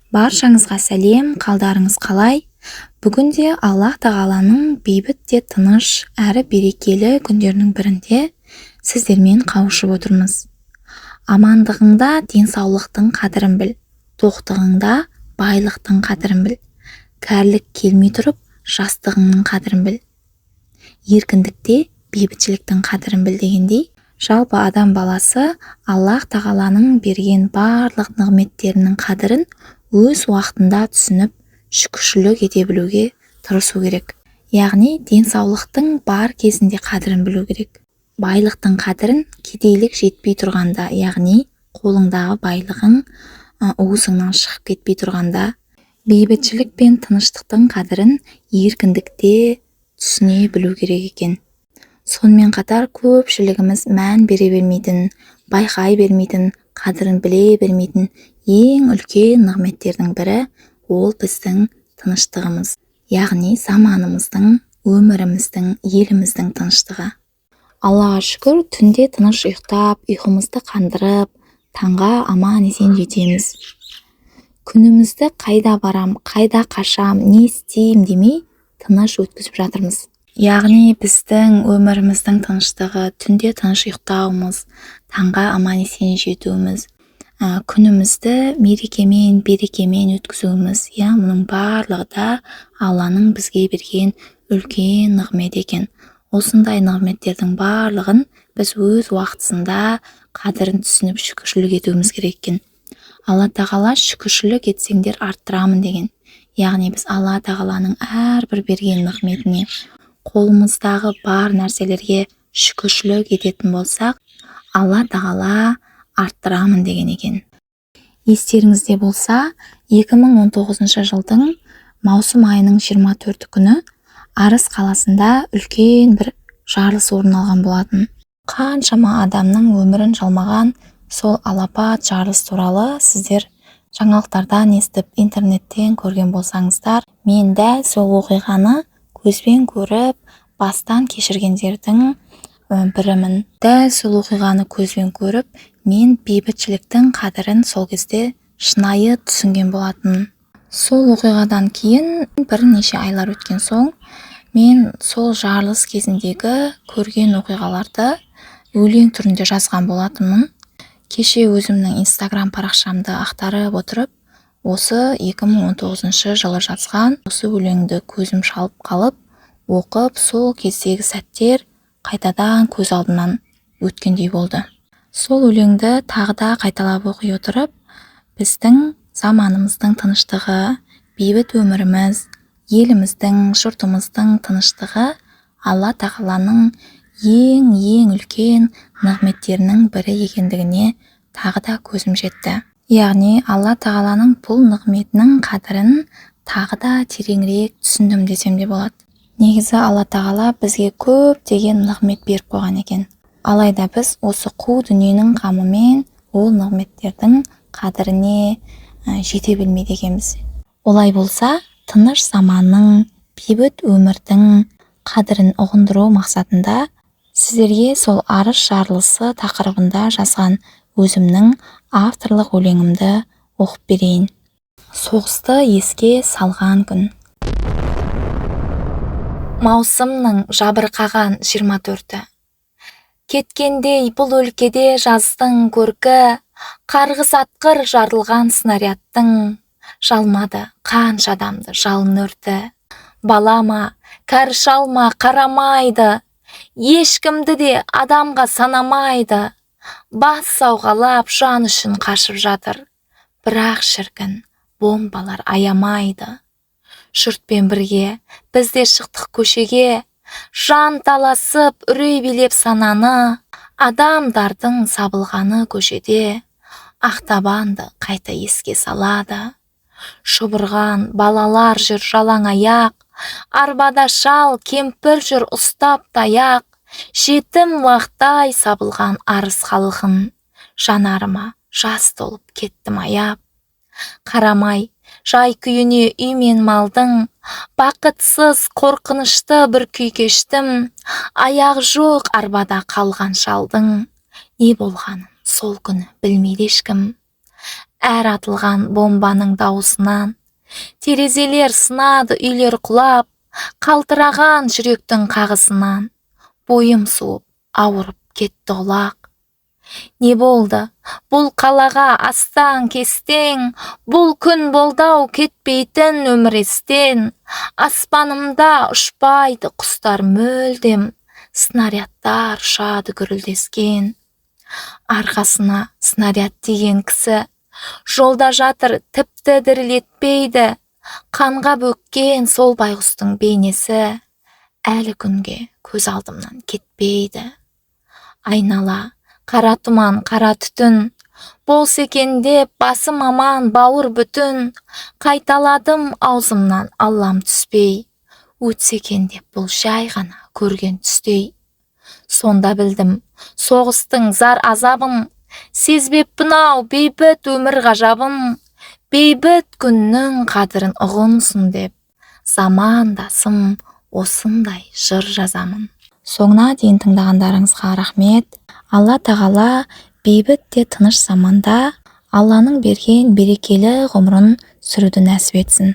Баршаңызға сәлем, қалдарыңыз қалай? Бүгінде Аллах тағаланың бейбіт те тыныш әрі берекелі күндерінің бірінде сіздермен қауышып отырмыз. Амандығыңда денсаулықтың қадірін біл, тоқтығыңда байлықтың қадірін біл, кәрілік келмей тұрып жастығыңның қадірін біл, еркіндікте бейбітшіліктің қадірін біл дегендей, жалпы адам баласы Аллах тағаланың берген барлық нығметтерінің қадірін өз уақытында түсініп, шүкіршілік ете білуге тырысу керек. Яғни денсаулықтың бар кезінде қадірін білу керек. Байлықтың қадірін кедейлік жетпей тұрғанда, яғни қолыңдағы байлығың уысыңнан шығып кетпей тұрғанда, бейбітшілік пен тыныштықтың қадірін еркіндікте түсіне білу керек екен. Сонымен қатар көпшілігіміз мән бере бермейтін, байқай бермейтін, қадірін біле бермейтін ең үлкен нығметтердің бірі ол біздің тыныштығымыз, яғни заманымыздың, өміріміздің, еліміздің тыныштығы. Аллаға шүкір, түнде тыныш ұйықтап, ұйқымызды қандырып, таңға аман есен жетеміз. Күнімізді қайда барам, қайда қашам, не істейм демей тыныш өткізіп жатырмыз. Яғни біздің өміріміздің тыныштығы түнде тыныш ұйықтауымыз, таңға аман есен жетуіміз, күнімізді мерекемен, берекемен өткізуіміз, мұның барлығы да Алланың бізге берген үлкен нығмет екен. Осындай нығметтердің барлығын біз өз уақытысында қадірін түсініп шүкіршілік етуіміз керек екен. Алла тағала шүкіршілік етсеңдер арттырамын деген. Яғни біз Алла тағаланың әрбір берген нығметіне, қолымыздағы бар нәрселерге шүкіршілік ететін болсақ, Алла тағала арттырамын деген екен. Естеріңізде болса, 2019 жылдың маусым айының 24 күні Арыс қаласында үлкен бір жарылыс орын алған болатын. Қаншама адамның өмірін жалмаған сол алапат жарылыс туралы сіздер жаңалықтардан естіп, интернеттен көрген болсаңыздар, мен дәл сол оқиғаны көзбен көріп, бастан кешіргендердің бірімін. Дәл сол оқиғаны көзбен көріп, мен бейбітшіліктің қадірін сол кезде шынайы түсінген болатын. Сол оқиғадан кейін бірнеше айлар өткен соң, мен сол жарылыс кезіндегі көрген оқиғаларды өлең түрінде жазған болатынмын. Кеше өзімнің Инстаграм парақшамды ақтарып отырып, осы 2019 жылы жазған осы өлеңді көзім шалып қалып, оқып, сол кездегі сәттер қайтадан көз алдымнан өткендей болды. Сол өлеңді тағы да қайталап оқи отырып, біздің заманымыздың тыныштығы, бейбіт өміріміз, еліміздің, жұртымыздың тыныштығы Алла тағаланың ең үлкен нығметтерінің бірі екендігіне тағы да көзім жетті. Яғни Алла тағаланың бұл нығметінің қадірін тағы да тереңірек түсіндім десем де болады. Негізі Алла тағала бізге көптеген нығмет беріп қойған екен. Алайда біз осы қу дүниенің қамымен ол нығметтердің қадіріне жете білмейді екенбіз. Олай болса, тыныш заманның, бейбіт өмірдің қадірін ұғындыру мақсатында сіздерге сол арыс жарылысы тақырыбында жазған өзімнің авторлық өлеңімді оқып берейін. Соғысты еске салған күн. Маусымның жабырқаған 24-і. Кеткендей бұл өлкеде жаздың көркі, қарғыс атқыр жарылған снарядтың, жалмады қанша адамды жалын өрті. Балама, кәрі шалма қарамайды, ешкімді де адамға санамайды. Бас сауғалап жан үшін қашып жатыр, бірақ шіркін бомбалар аямайды. Жұртпен бірге біз де шықтық көшеге, жан таласып үрей билеп сананы, адамдардың сабылғаны көшеде, ақтабанды қайта еске салады. Шұбырған балалар жүр жалаң аяқ, арбада шал кемпір жүр ұстап таяқ, жетім уақтай сабылған арыс халқын, жанарыма жас толып кеттім аяп. Қарамай жай күйіне үй мен малдың, бақытсыз қорқынышты бір күй кештім, аяқ жоқ арбада қалған шалдың, не болғанын сол күні білмейді ешкім. әр атылған бомбаның дауысынан. Терезелер сынады, үйлер құлап, қалтыраған жүректің қағысынан. Бойым суып, ауырып кетті құлақ. Не болды? Бұл қалаға астан кестең, бұл күн болдау кетпейтін өмір естен. Аспанымда ұшпайды құстар мүлдем, снарядтар ұшады гүрілдескен. Арқасына снаряд тиген кісі жолда жатыр, тіпті дірілетпейді. Қанға бөккен сол байғұстың бейнесі әлі күнге көз алдымнан кетпейді. Айнала қара тұман, қара түтін, болс екен деп басым аман, бауыр бүтін. Қайталадым аузымнан аллам түспей, өтсе екен деп бұл жай ғана көрген түстей. Сонда білдім соғыстың зар азабын, сезбеппін ау бейбіт өмір ғажабын. Бейбіт күннің қадірін ұғынсын деп, замандасым осындай жыр жазамын. Соңына дейін тыңдағандарыңызға рахмет. Алла тағала бейбіт те тыныш заманда Алланың берген берекелі ғұмырын сүруді нәсіп етсін.